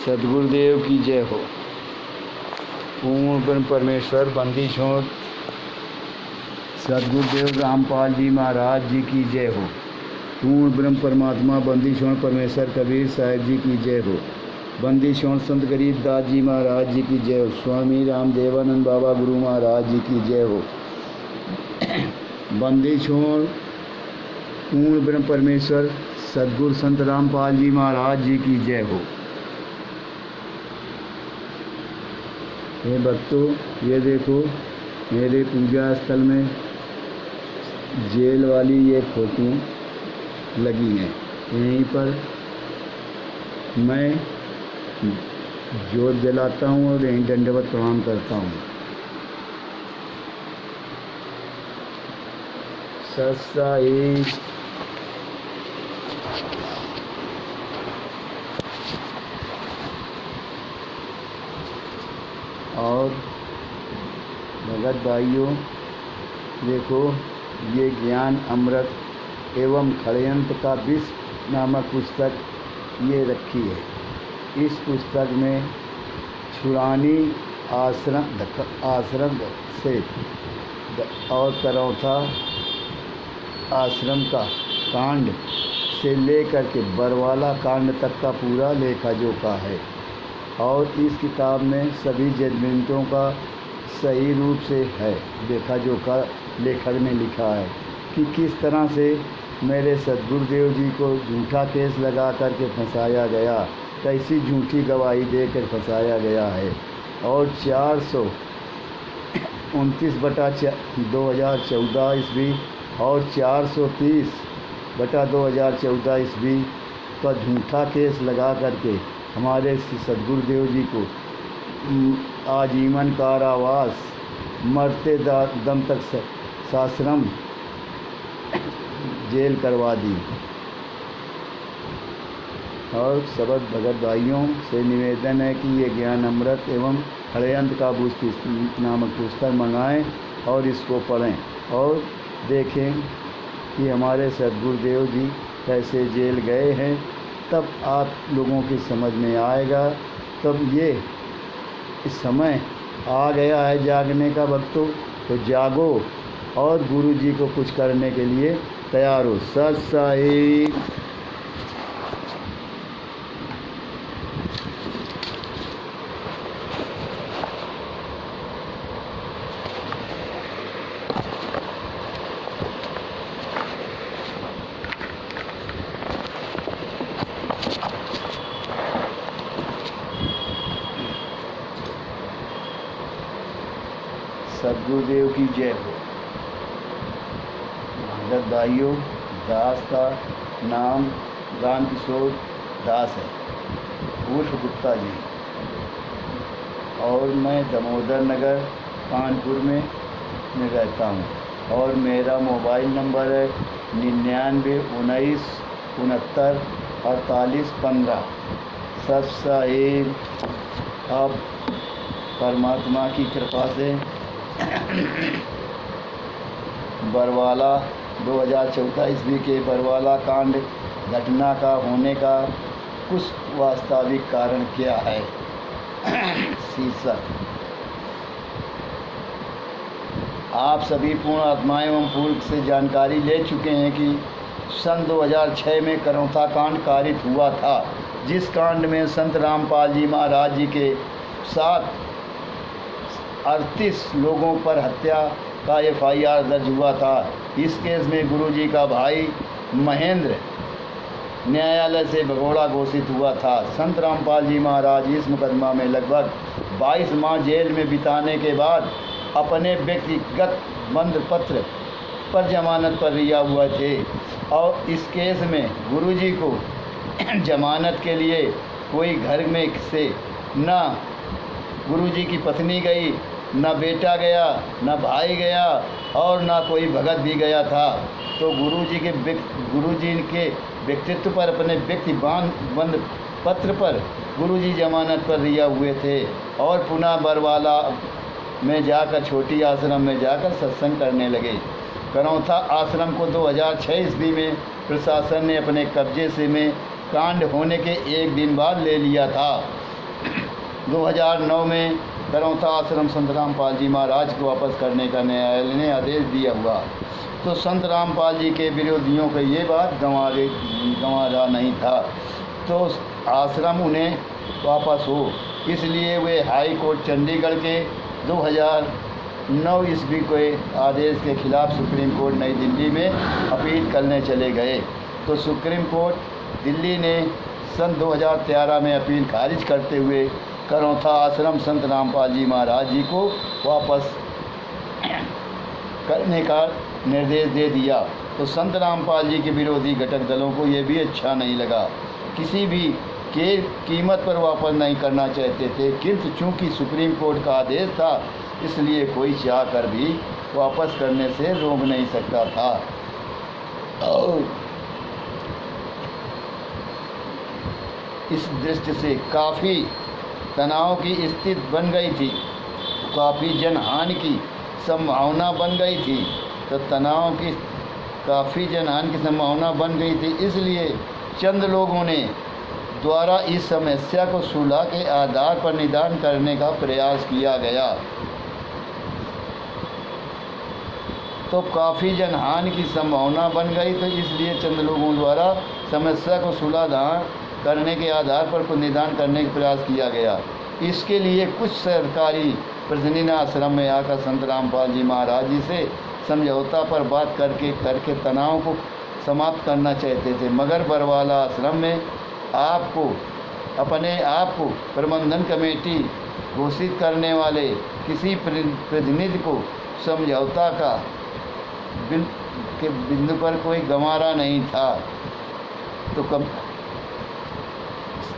सद्गुरुदेव की जय हो। पूर्ण ब्रह्म परमेश्वर बंदी छोड़ सद्गुरुदेव रामपाल जी महाराज जी की जय हो। पूर्ण ब्रह्म परमात्मा बंदी छोड़ परमेश्वर कबीर साहिब जी की जय हो। बंदी छोड़ संत गरीबदास जी महाराज जी की जय हो। स्वामी रामदेवानंद बाबा गुरु महाराज जी की जय हो। बंदी छोड़ पूर्ण ब्रह्म परमेश्वर सद्गुरु संत रामपाल जी महाराज जी की जय हो। ये भक्तों, ये देखो मेरे पूजा स्थल में जेल वाली ये फोटो लगी हैं। यहीं पर मैं जोत जलाता हूँ और यहीं दंडवत प्रणाम करता हूँ। सत्साई और भगत भाइयों, देखो ये ज्ञान अमृत एवं षड्यंत्र का विष नामक पुस्तक ये रखी है। इस पुस्तक में छुड़ानी आश्रम से और करौथा आश्रम का कांड से लेकर के बरवाला कांड तक का पूरा लेखा जोखा है। और इस किताब में सभी जजमेंटों का सही रूप से है देखा जोखा लेखक ने लिखा है कि किस तरह से मेरे सद्गुरुदेव जी को झूठा केस लगा कर के फंसाया गया, कैसी झूठी गवाही देकर फंसाया गया है। और 429/2014 ईस्वी और 430/2014 ईस्वी का झूठा केस लगा करके हमारे सद्गुरुदेव जी को आजीवन कारावास, मरते दम तक साश्रम जेल करवा दी। और सबक भगत भाइयों से निवेदन है कि ये ज्ञान अमृत एवं षड्यंत्र का नामक पुस्तक मंगाएं और इसको पढ़ें और देखें कि हमारे सद्गुरुदेव जी कैसे जेल गए हैं। तब आप लोगों की समझ में आएगा। तब ये इस समय आ गया है जागने का भक्तों, तो जागो और गुरु जी को कुछ करने के लिए तैयार हो। सत साहिब। सद्गुरुदेव की जय हो। भगत भाइयों, दास का नाम रामकिशोर दास है उर्फ गुप्ता जी, और मैं दामोदर नगर कानपुर में रहता हूँ। और मेरा मोबाइल नंबर है 9919694815। सब साहिब। अब परमात्मा की कृपा से बरवाला 2014 ईस्वी के बरवाला कांड घटना का होने का कुछ वास्तविक कारण क्या है। शीर्षक। आप सभी पूर्ण आत्माएं एवं पूर्व से जानकारी ले चुके हैं कि सन 2006 में करौथा कांड कारित हुआ था, जिस कांड में संत रामपाल जी महाराज जी के साथ 38 लोगों पर हत्या का FIR दर्ज हुआ था। इस केस में गुरुजी का भाई महेंद्र न्यायालय से भगोड़ा घोषित हुआ था। संत रामपाल जी महाराज इस मुकदमा में लगभग 22 माह जेल में बिताने के बाद अपने व्यक्तिगत बंद पत्र पर जमानत पर रिहा हुए थे। और इस केस में गुरुजी को जमानत के लिए कोई घर में से न गुरुजी की पत्नी गई, न बेटा गया, न भाई गया और न कोई भगत भी गया था। तो गुरुजी के व्यक्तित्व पर अपने बंद पत्र पर गुरुजी जमानत पर रिहा हुए थे और पुनः बरवाला में जाकर छोटी आश्रम में जाकर सत्संग करने लगे। करौथा आश्रम को 2006 ईस्वी में प्रशासन ने अपने कब्जे से में कांड होने के एक दिन बाद ले लिया था। 2009 में करौता आश्रम संत रामपाल जी महाराज को वापस करने का न्यायालय ने आदेश दिया हुआ, तो संत रामपाल जी के विरोधियों को ये बात गंवारा नहीं था, तो आश्रम उन्हें वापस हो। इसलिए वे हाई कोर्ट चंडीगढ़ के 2009 ईस्वी के आदेश के खिलाफ सुप्रीम कोर्ट नई दिल्ली में अपील करने चले गए। तो सुप्रीम कोर्ट दिल्ली ने सन 2013 में अपील खारिज करते हुए करौता आश्रम संत रामपाल जी महाराज जी को वापस करने का निर्देश दे दिया। तो संत रामपाल जी के विरोधी घटक दलों को ये भी अच्छा नहीं लगा, किसी भी के कीमत पर वापस नहीं करना चाहते थे, किंतु चूंकि सुप्रीम कोर्ट का आदेश था इसलिए कोई चाह कर भी वापस करने से रोक नहीं सकता था। और इस दृष्टि से काफ़ी तनाव की स्थिति बन गई थी, काफ़ी जनहानि की संभावना बन गई थी, तो तनाव की काफ़ी जनहानि की संभावना बन गई थी। इसलिए चंद लोगों ने द्वारा इस समस्या को सुलह के आधार पर निदान करने का प्रयास किया गया। तो काफ़ी जनहानि की संभावना बन गई, तो इसलिए चंद लोगों द्वारा समस्या को सुलह करने के आधार पर कुछ निदान करने का प्रयास किया गया। इसके लिए कुछ सरकारी प्रतिनिधि ने आश्रम में आकर संत रामपाल जी महाराज जी से समझौता पर बात करके तनाव को समाप्त करना चाहते थे, मगर बरवाला आश्रम में अपने आप को प्रबंधन कमेटी घोषित करने वाले किसी प्रतिनिधि को समझौता का बिंदु पर कोई गंवारा नहीं था। तो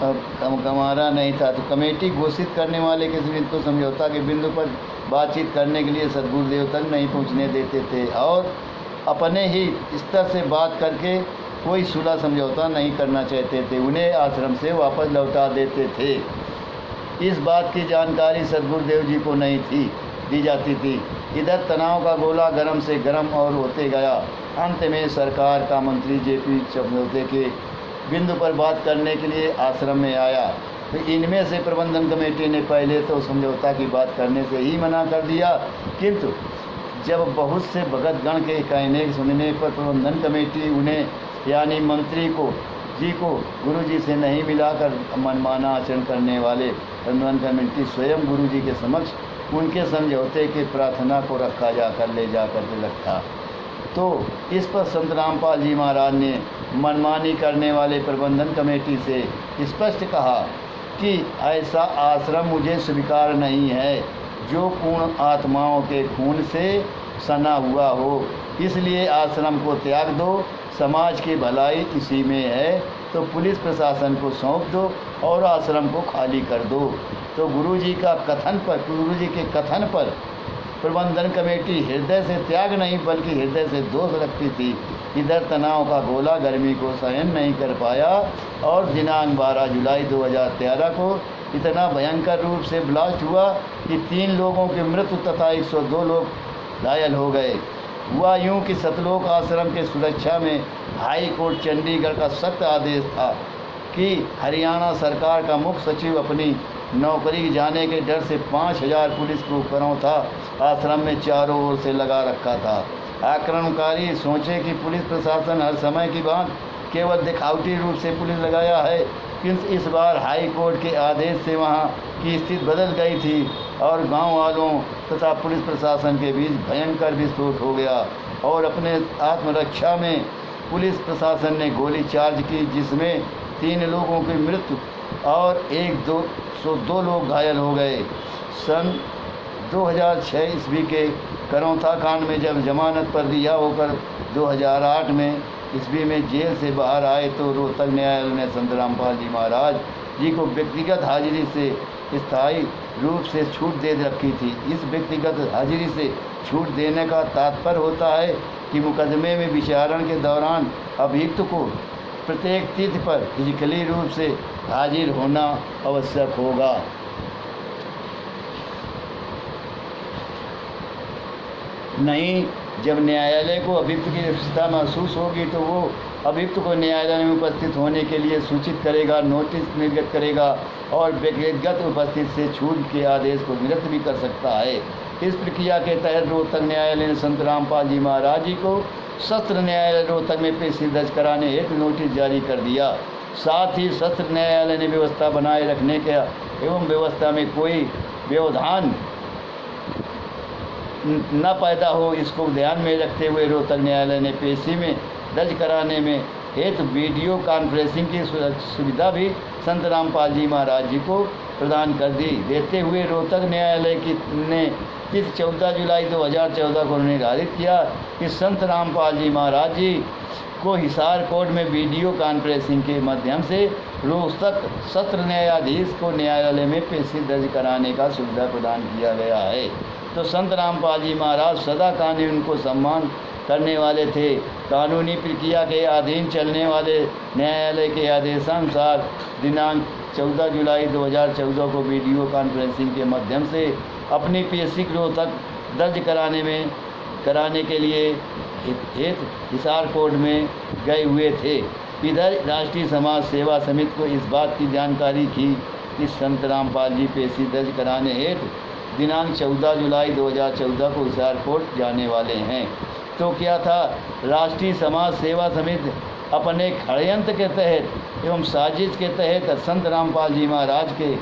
तो कमेटी घोषित करने वाले किसी को समझौता के बिंदु पर बातचीत करने के लिए सद्गुरुदेव तक नहीं पहुंचने देते थे और अपने ही स्तर से बात करके कोई सुलह समझौता नहीं करना चाहते थे, उन्हें आश्रम से वापस लौटा देते थे। इस बात की जानकारी सद्गुरुदेव जी को नहीं दी जाती थी। इधर तनाव का गोला गर्म से गर्म और होते गया। अंत में सरकार का मंत्री जेपी समझौते के बिंदु पर बात करने के लिए आश्रम में आया, तो इनमें से प्रबंधन कमेटी ने पहले तो समझौता की बात करने से ही मना कर दिया, किंतु जब बहुत से भगतगण के कहने सुनने पर प्रबंधन कमेटी उन्हें यानी मंत्री को गुरुजी से नहीं मिलाकर मनमाना आचरण करने वाले प्रबंधन कमेटी स्वयं गुरुजी के समक्ष उनके समझौते के प्रार्थना को ले जाकर के रखा। तो इस पर संत रामपाल जी महाराज ने मनमानी करने वाले प्रबंधन कमेटी से स्पष्ट कहा कि ऐसा आश्रम मुझे स्वीकार नहीं है जो पूर्ण आत्माओं के खून से सना हुआ हो, इसलिए आश्रम को त्याग दो, समाज की भलाई इसी में है, तो पुलिस प्रशासन को सौंप दो और आश्रम को खाली कर दो। तो गुरुजी के कथन पर प्रबंधन कमेटी हृदय से त्याग नहीं बल्कि हृदय से दोष रखती थी। इधर तनाव का गोला गर्मी को सहन नहीं कर पाया और दिनांक 12 जुलाई 2013 को इतना भयंकर रूप से ब्लास्ट हुआ कि 3 लोगों की मृत्यु तथा 102 लोग घायल हो गए। हुआ यूं कि सतलोक आश्रम के सुरक्षा में हाई कोर्ट चंडीगढ़ का सख्त आदेश था कि हरियाणा सरकार का मुख्य सचिव अपनी नौकरी जाने के डर से 5000 पुलिस को करौता आश्रम में चारों ओर से लगा रखा था। आक्रमणकारी सोचे कि पुलिस प्रशासन हर समय की बात केवल दिखावटी रूप से पुलिस लगाया है, किंतु इस बार हाई कोर्ट के आदेश से वहां की स्थिति बदल गई थी और गांव वालों तथा पुलिस प्रशासन के बीच भयंकर विस्फोट हो गया और अपने आत्मरक्षा में पुलिस प्रशासन ने गोली चार्ज की, जिसमें 3 लोगों की मृत्यु और 102 लोग घायल हो गए। सन 2006 ईस्वी के करौता कांड में जब जमानत पर रिहा होकर 2008 में ईस्वी में जेल से बाहर आए तो रोहतक न्यायालय ने संत रामपाल जी महाराज जी को व्यक्तिगत हाजिरी से स्थायी रूप से छूट दे रखी थी। इस व्यक्तिगत हाजिरी से छूट देने का तात्पर्य होता है कि मुकदमे में विचारण के दौरान अभियुक्त को प्रत्येक तिथि पर फिजिकली रूप से हाजिर होना आवश्यक होगा। नहीं, जब न्यायालय को अभियुक्त की आवश्यकता महसूस होगी तो वो अभियुक्त को न्यायालय में उपस्थित होने के लिए सूचित करेगा, नोटिस निर्गत करेगा और व्यक्तिगत उपस्थिति से छूट के आदेश को निरस्त भी कर सकता है। इस प्रक्रिया के तहत रोहतक न्यायालय ने संत रामपाल जी महाराज जी को सत्र न्यायालय रोहतक में पेशी दर्ज कराने हेतु नोटिस जारी कर दिया। साथ ही सत्र न्यायालय ने व्यवस्था बनाए रखने के एवं व्यवस्था में कोई व्यवधान न पैदा हो, इसको ध्यान में रखते हुए रोहतक न्यायालय ने पेशी में दर्ज कराने में हेतु वीडियो कॉन्फ्रेंसिंग की सुविधा भी संत रामपाल जी महाराज जी को प्रदान कर दी देते हुए रोहतक न्यायालय ने तिथि 14 जुलाई 2014 को निर्धारित किया कि संत रामपाल जी महाराज जी को हिसार कोर्ट में वीडियो कॉन्फ्रेंसिंग के माध्यम से रोहतक सत्र न्यायाधीश को न्यायालय में पेशी दर्ज कराने का सुविधा प्रदान किया गया है। तो संत रामपाल जी महाराज सदा कानून को सम्मान करने वाले थे। कानूनी प्रक्रिया के अधीन चलने वाले न्यायालय के आदेशानुसार दिनांक 14 जुलाई 2014 को वीडियो कॉन्फ्रेंसिंग के माध्यम से अपनी पेशी रोहतक दर्ज कराने के लिए हिसार कोर्ट में गए हुए थे। इधर राष्ट्रीय समाज सेवा समिति को इस बात की जानकारी थी कि संत रामपाल जी पेशी दर्ज कराने हेतु दिनांक 14 जुलाई 2014 को हिसार कोर्ट जाने वाले हैं। तो क्या था, राष्ट्रीय समाज सेवा समिति अपने षड्यंत्र के तहत एवं साजिश के तहत संत रामपाल जी महाराज के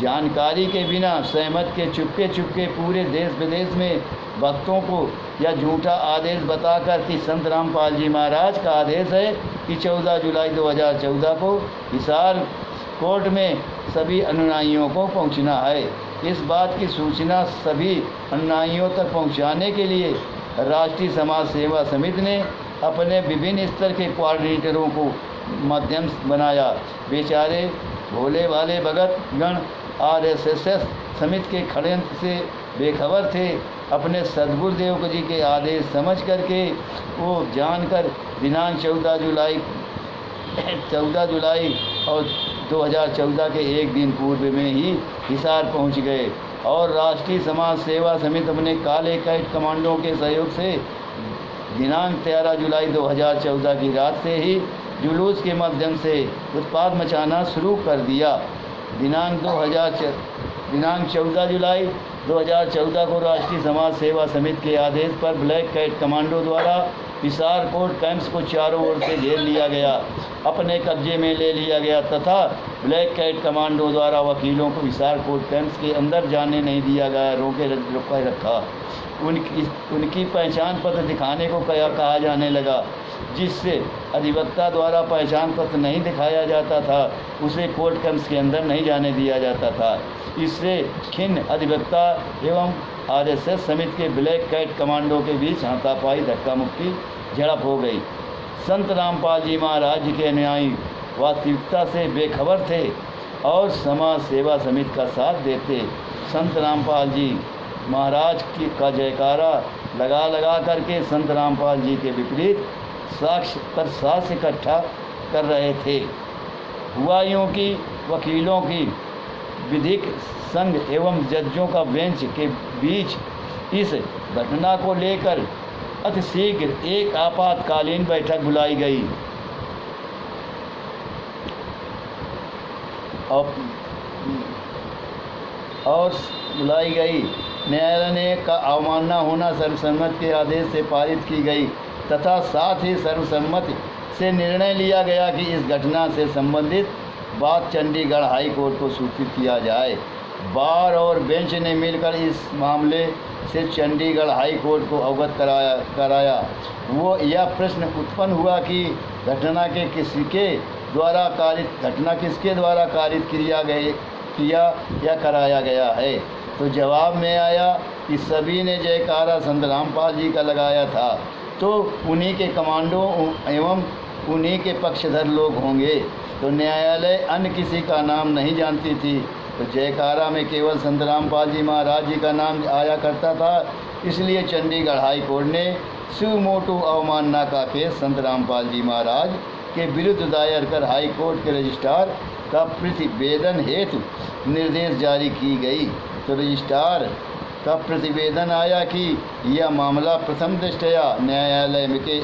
जानकारी के बिना सहमत के चुपके पूरे देश विदेश में भक्तों को यह झूठा आदेश बताकर कि संत रामपाल जी महाराज का आदेश है कि 14 जुलाई 2014 को हिसार कोर्ट में सभी अनुयायियों को पहुंचना है। इस बात की सूचना सभी अनुयायियों तक पहुंचाने के लिए राष्ट्रीय समाज सेवा समिति ने अपने विभिन्न स्तर के कोऑर्डिनेटरों को माध्यम बनाया। बेचारे भोले भाले भगत गण RSS समिति के षड्यंत्र से बेखबर थे। अपने सद्गुरुदेव जी के आदेश समझ करके वो जानकर दिनांक 14 जुलाई और 2014 के एक दिन पूर्व में ही हिसार पहुंच गए और राष्ट्रीय समाज सेवा समिति अपने काले कैट कमांडों के सहयोग से दिनांक 13 जुलाई 2014 की रात से ही जुलूस के माध्यम से उत्पात मचाना शुरू कर दिया। दिनांक 14 जुलाई 2014 को राष्ट्रीय समाज सेवा समिति के आदेश पर ब्लैक कैट कमांडो द्वारा हिसार कोर्ट कैंप्स को चारों ओर से घेर लिया गया, अपने कब्जे में ले लिया गया तथा ब्लैक कैट कमांडो द्वारा वकीलों को हिसार कोर्ट कैंप्स के अंदर जाने नहीं दिया गया, रोके रखा। उनकी पहचान पत्र दिखाने को कहा जाने लगा। जिससे अधिवक्ता द्वारा पहचान पत्र नहीं दिखाया जाता था उसे कोर्ट कैंप्स के अंदर नहीं जाने दिया जाता था। इससे खिन्न अधिवक्ता एवं RSS समिति के ब्लैक कैट कमांडो के बीच हाथापाई धक्का मुक्की झड़प हो गई। संत रामपाल जी महाराज जी के अनुयायी वास्तविकता से बेखबर थे और समाज सेवा समिति का साथ देते। संत रामपाल जी महाराज का जयकारा लगा करके संत रामपाल जी के विपरीत साक्ष्य इकट्ठा कर रहे थे। हुआ यूँ कि वकीलों की विधिक संघ एवं जजों का बेंच के बीच इस घटना को लेकर अतिशीघ्र एक आपातकालीन बैठक बुलाई गई न्यायालय ने का अवमानना होना सर्वसम्मति के आदेश से पारित की गई तथा साथ ही सर्वसम्मति से निर्णय लिया गया कि इस घटना से संबंधित बात चंडीगढ़ हाई कोर्ट को सूचित किया जाए। बार और बेंच ने मिलकर इस मामले से चंडीगढ़ हाई कोर्ट को अवगत कराया। वो यह प्रश्न उत्पन्न हुआ कि घटना किसके द्वारा कारित किया या कराया गया है। तो जवाब में आया कि सभी ने जयकारा संत रामपाल जी का लगाया था, तो उन्हीं के कमांडो एवं उन्हीं के पक्षधर लोग होंगे। तो न्यायालय अन्य किसी का नाम नहीं जानती थी, तो जयकारा में केवल संत रामपाल जी महाराज जी का नाम आया करता था। इसलिए चंडीगढ़ हाई कोर्ट ने सुमोटो अवमानना का केस संत रामपाल जी महाराज के विरुद्ध दायर कर हाई कोर्ट के रजिस्ट्रार का प्रतिवेदन हेतु निर्देश जारी की गई। तो रजिस्ट्रार का प्रतिवेदन आया कि यह मामला प्रथम दृष्टया न्यायालय के